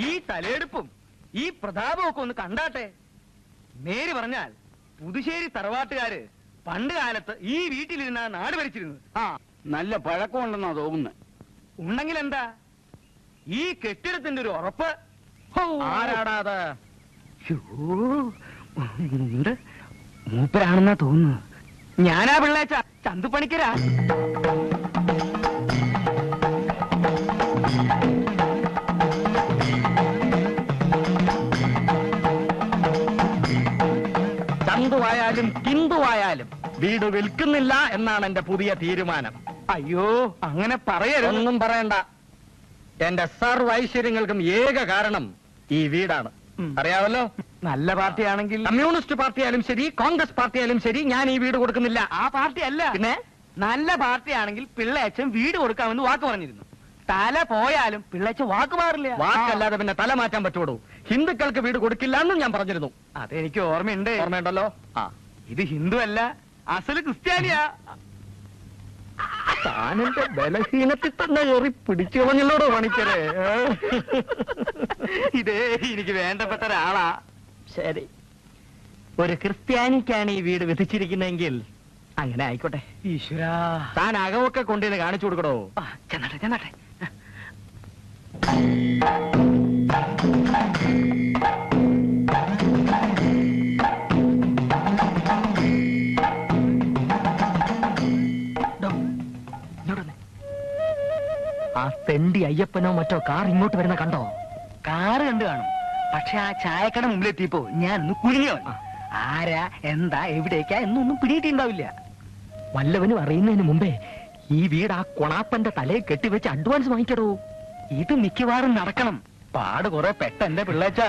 ഈ തലയെടുപ്പും ഈ പ്രതാപവും ഒക്കെ ഒന്ന് കണ്ടാട്ടെ. നേര് പറഞ്ഞാൽ പുതുശ്ശേരി തറവാട്ടുകാര് പണ്ട് കാലത്ത് ഈ വീട്ടിലിരുന്ന നാട് ഭരിച്ചിരുന്നത്. ആ, നല്ല പഴക്കമുണ്ടെന്നാ തോന്നുന്നത്. ഉണ്ടെങ്കിൽ എന്താ, ഈ കെട്ടിടത്തിന്റെ ഒരു ഉറപ്പ്. ആരാടാത്? മൂപ്പരാണെന്നാ തോന്നുന്നു. ഞാനാ പിള്ളേച്ച, ചന്തുപണിക്കരാ. ചന്തുവായാലും കിന്തുവായാലും വീട് വിൽക്കുന്നില്ല എന്നാണ് എന്റെ പുതിയ തീരുമാനം. അയ്യോ, അങ്ങനെ പറയരുത്. ഒന്നും പറയണ്ട. എന്റെ സർവ്വ ഐശ്വര്യങ്ങൾക്കും ഏക കാരണം ഈ വീടാണ്. അറിയാവല്ലോ. നല്ല പാർട്ടിയാണെങ്കിൽ, കമ്മ്യൂണിസ്റ്റ് പാർട്ടിയായാലും ശരി, കോൺഗ്രസ് പാർട്ടിയായാലും ശരി, ഞാൻ ഈ വീട് കൊടുക്കുന്നില്ല. ആ പാർട്ടി അല്ല. പിന്നെ നല്ല പാർട്ടിയാണെങ്കിൽ പിള്ളേച്ചൻ വീട് കൊടുക്കാമെന്ന് വാക്ക് പറഞ്ഞിരുന്നു. തല പോയാലും പിള്ളേച്ചൻ വാക്ക് മാറില്ല. വാക്കല്ലാതെ പിന്നെ തല മാറ്റാൻ പറ്റുള്ളൂ. ഹിന്ദുക്കൾക്ക് വീട് കൊടുക്കില്ല എന്നും ഞാൻ പറഞ്ഞിരുന്നു. അതെനിക്ക് ഓർമ്മയുണ്ട്. ഓർമ്മയുണ്ടല്ലോ. ആ, ഇത് ഹിന്ദു അല്ല, അസല് ക്രിസ്ത്യാനിയാ. താനെന്റെ ബലഹീനത്തിൽ തന്നെ കയറി പിടിച്ചു കളഞ്ഞല്ലോടോ പണിക്കരെ. ഇതേ എനിക്ക് വേണ്ടപ്പെട്ട ഒരാളാ. ശരി, ഒരു ക്രിസ്ത്യാനിക്കാണ് ഈ വീട് വിധിച്ചിരിക്കുന്നതെങ്കിൽ അങ്ങനെ ആയിക്കോട്ടെ. ഈശ്വരാ, താൻ അകമൊക്കെ കൊണ്ടുവന്ന് കാണിച്ചു കൊടുക്കടോ. ചെന്നാട്ടെ ചെന്നാട്ടെ. ആ തെണ്ടി അയ്യപ്പനോ മറ്റോ കാർ ഇങ്ങോട്ട് വരുന്ന കണ്ടോ? കാറ് കണ്ടു കാണും. പക്ഷെ ആ ചായക്കട മുമ്പിലെത്തിയപ്പോ ഞാനൊന്ന് കുനിഞ്ഞു. ആരാ, എന്താ, എവിടേക്കാ എന്നൊന്നും പിടിയിട്ടുണ്ടാവില്ല. വല്ലവനും അറിയുന്നതിന് മുമ്പേ ഈ വീട് ആ കൊണാപ്പന്റെ തലയെ കെട്ടിവെച്ച് അഡ്വാൻസ് വാങ്ങിക്കടോ. ഇത് മിക്കവാറും നടക്കണം. പാട് കുറെ പെട്ട എന്റെ പിള്ളേച്ച.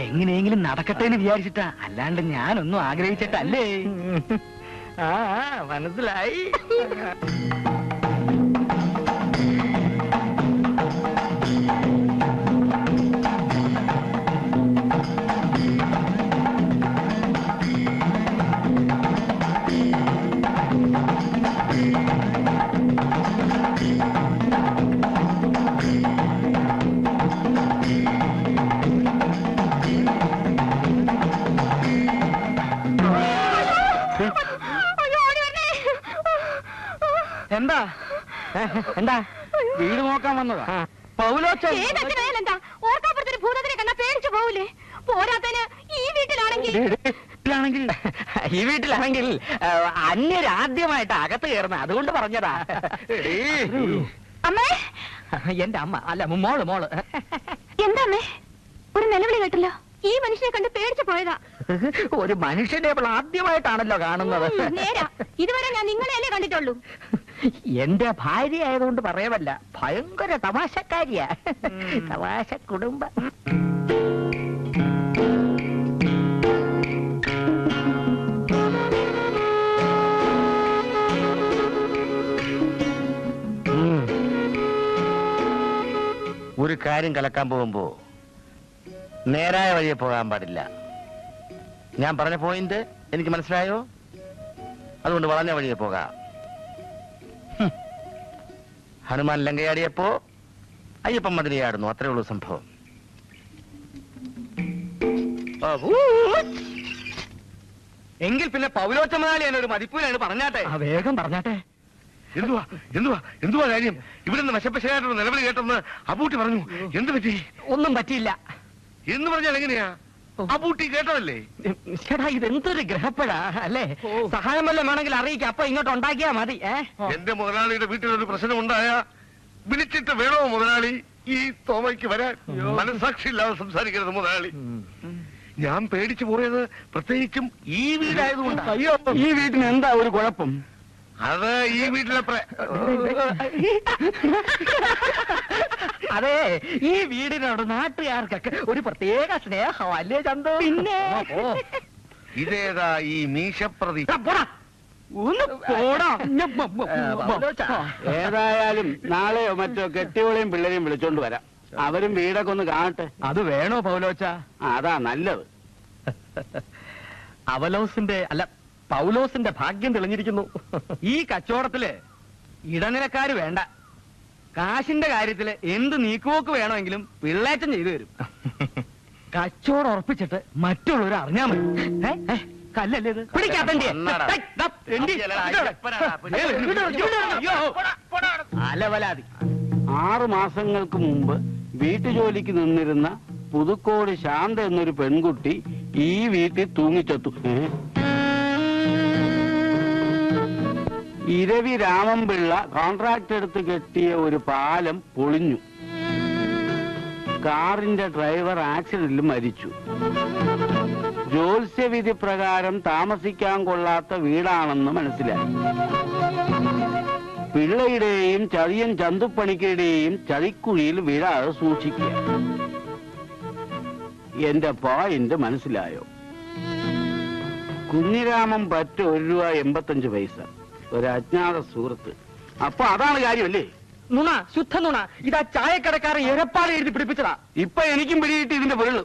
എങ്ങനെയെങ്കിലും നടക്കട്ടെ എന്ന് വിചാരിച്ചിട്ടാ, അല്ലാണ്ട് ഞാനൊന്നും ആഗ്രഹിച്ചിട്ടല്ലേ. ആ, മനസ്സിലായി. എന്താ എന്താ? വീട് നോക്കാൻ വന്നതാ. പൗലോച്ചൻ. എന്താ ഓർക്കാപ്പുറത്തൊരു ഭൂതത്തിനെ കണ്ടാ പേടിച്ചു പോവില്ലേ? പോരാത്തന് ഈ വീട്ടിലാണെങ്കിൽ ഈ വീട്ടിലാണെങ്കിൽ അന്യരാദ്യമായിട്ട് അകത്ത് കയറുന്ന, അതുകൊണ്ട് പറഞ്ഞതാ. അമ്മേ, എന്റെ അമ്മ അല്ല, മോള്. എന്താ അമ്മേ, ഒരു നിലവിളി കേട്ടല്ലോ. ഈ മനുഷ്യനെ കണ്ട് പേടിച്ചു പോയതാ. ഒരു മനുഷ്യനെ അപ്പോൾ ആദ്യമായിട്ടാണല്ലോ കാണുന്നത്. നേരാ, ഇതുവരെ ഞാൻ നിങ്ങളെയല്ലേ കണ്ടിട്ടുള്ളൂ. എന്റെ ഭാര്യ ആയതുകൊണ്ട് പറയവല്ല, ഭയങ്കര തമാശക്കാരിയാ. തമാശ കുടുംബം. ഒരു കാര്യം കലക്കാൻ പോകുമ്പോ നേരായ വഴിയെ പോകാൻ പാടില്ല. ഞാൻ പറഞ്ഞ പോയിന്റ് എനിക്ക് മനസ്സിലായോ? അതുകൊണ്ട് വളഞ്ഞ വഴിയെ പോകാം. ഹനുമാൻ ലങ്കയാടിയപ്പോ അയ്യപ്പൻ മതിലയാടുന്നു, അത്രേ ഉള്ളൂ സംഭവം. എങ്കിൽ പിന്നെ പൗലോച്ച മുതലാളി എന്നൊരു മതിപ്പൂലാണ് പറഞ്ഞാട്ടെ. വേഗം പറഞ്ഞാട്ടെ. എന്തുവാ കാര്യം? ഇവിടെ നിന്ന് വശപ്പശയായിട്ടൊരു നിലവിളി കേട്ടെന്ന് അബൂട്ടി പറഞ്ഞു. എന്ത് പറ്റി? ഒന്നും പറ്റിയില്ല എന്ന് പറഞ്ഞാൽ എങ്ങനെയാ? അബൂട്ടി കേട്ടതല്ലേ? ചേട്ടാ, ഇതെന്തൊരു ഗ്രഹപ്പഴാ അല്ലേ? സഹായം വല്ലതും വേണമെങ്കിൽ അറിയിക്കാം, അപ്പൊ ഇങ്ങോട്ട് ഉണ്ടാക്കിയാ മതി. എന്റെ മുതലാളിയുടെ വീട്ടിലൊരു പ്രശ്നം ഉണ്ടായ വിളിച്ചിട്ട് വേണോ മുതലാളി ഈ തോമയ്ക്ക് വരാൻ? മനസാക്ഷി ഇല്ലാതെ സംസാരിക്കരുത് മുതലാളി. ഞാൻ പേടിച്ചു പോയത് പ്രത്യേകിച്ചും ഈ വീടായതുകൊണ്ട്. അയ്യോ, ഈ വീട്ടിന് എന്താ ഒരു കുഴപ്പം? അത് ഈ വീട്ടിലെ അതെ, ഈ വീടിനോട് നാട്ടുകാർക്കൊക്കെ ഒരു പ്രത്യേക സ്നേഹം അല്ലേ ചന്തു? പിന്നെ ഇതേതാ ഈ മീശപ്രതി? ഏതായാലും നാളെയോ മറ്റോ കെട്ടിയോളെയും പിള്ളേരെയും വിളിച്ചോണ്ട് വരാം. അവരും വീടൊക്കെ ഒന്ന് കാണട്ടെ. അത് വേണോ പൗലോച്ച? അതാ നല്ലത്. പൗലോസിന്റെ ഭാഗ്യം തെളിഞ്ഞിരിക്കുന്നു. ഈ കച്ചവടത്തില് ഇടനിലക്കാര് വേണ്ട. കാശിന്റെ കാര്യത്തില് എന്ത് നീക്കുപോക്ക് വേണമെങ്കിലും പിള്ളേറ്റം ചെയ്തു തരും. കച്ചവടം ഉറപ്പിച്ചിട്ട് മറ്റുള്ളവർ അറിഞ്ഞാ മതി. കല്ലല്ലേ ഇത്? പിടിക്കാത്തന്റെ അലവലാതി. 6 മാസങ്ങൾക്ക് മുമ്പ് വീട്ടുജോലിക്ക് നിന്നിരുന്ന പുതുക്കോട് ശാന്ത എന്നൊരു പെൺകുട്ടി ഈ വീട്ടിൽ തൂങ്ങിച്ചത്തു. ഇരവി രാമൻപിള്ള കോൺട്രാക്ട് എടുത്ത് കെട്ടിയ ഒരു പാലം പൊളിഞ്ഞു. കാറിന്റെ ഡ്രൈവർ ആക്സിഡന്റിൽ മരിച്ചു. ജ്യോത്സ്യവിധി പ്രകാരം താമസിക്കാൻ കൊള്ളാത്ത വീടാണെന്ന് മനസ്സിലായി. പിള്ളയുടെയും ചതിയൻ ചന്തുപ്പണിക്കയുടെയും ചതിക്കുഴിയിൽ വീഴാതെ സൂക്ഷിക്കുക. എന്റെ പോയിന്റ് മനസ്സിലായോ? കുഞ്ഞിരാമൻ പറ്റ ₹1.85. ഒരു അജ്ഞാത സുഹൃത്ത്. അപ്പൊ അതാണ് കാര്യമല്ലേ? നുണ, ശുദ്ധ നുണ. ഇതാ ചായക്കടക്കാരൻ എരപ്പാട് എഴുതി പിടിപ്പിച്ചതാ. ഇപ്പൊ എനിക്കും പിടിയിട്ട് ഇതിന്റെ പൊരുള്.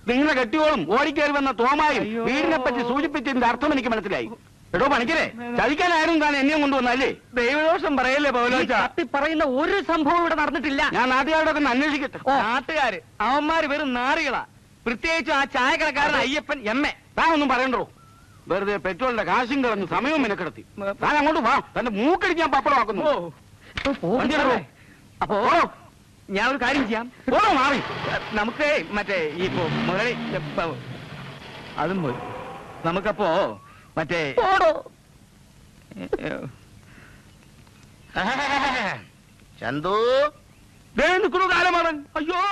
നിങ്ങളെ കെട്ടിയോളും ഓടിക്കയറി വന്ന തോമായും വീടിനെ പറ്റി സൂചിപ്പിച്ചതിന്റെ അർത്ഥം എനിക്ക് മനസ്സിലായി. എടോ പണിക്കരെ, ചതിക്കാനായിരുന്നു താൻ എന്നെയും കൊണ്ടുവന്നല്ലേ? ദൈവദോഷം പറയല്ലേ പൗലോച്ച? പറയുന്ന ഒരു സംഭവം ഇവിടെ നടന്നിട്ടില്ല. ഞാൻ നാട്ടുകാരോടൊക്കെ ഒന്ന് അന്വേഷിക്കട്ടെ. നാട്ടുകാര് അവന്മാര് വെറും നാറികളാ. പ്രത്യേകിച്ചും ആ ചായക്കടക്കാരൻ അയ്യപ്പൻ എമ്മെ. താൻ ഒന്നും പറയണ്ടോ? വെറുതെ പെട്രോളിന്റെ കാശും കളഞ്ഞ് സമയവും മെനക്കെടുത്തി. താൻ അങ്ങോട്ട് വാ, തന്റെ മൂക്കടിച്ച് ഞാൻ പപ്പടമാക്കുന്നു. അപ്പോ ഞാൻ ഒരു കാര്യം ചെയ്യാം. മാറി നമുക്ക് മറ്റേ ഈ മുതലി അതും പോയി. നമുക്കപ്പോ മറ്റേ ചന്തു നിൽക്കുന്നു കാലമാണ്. അയ്യോ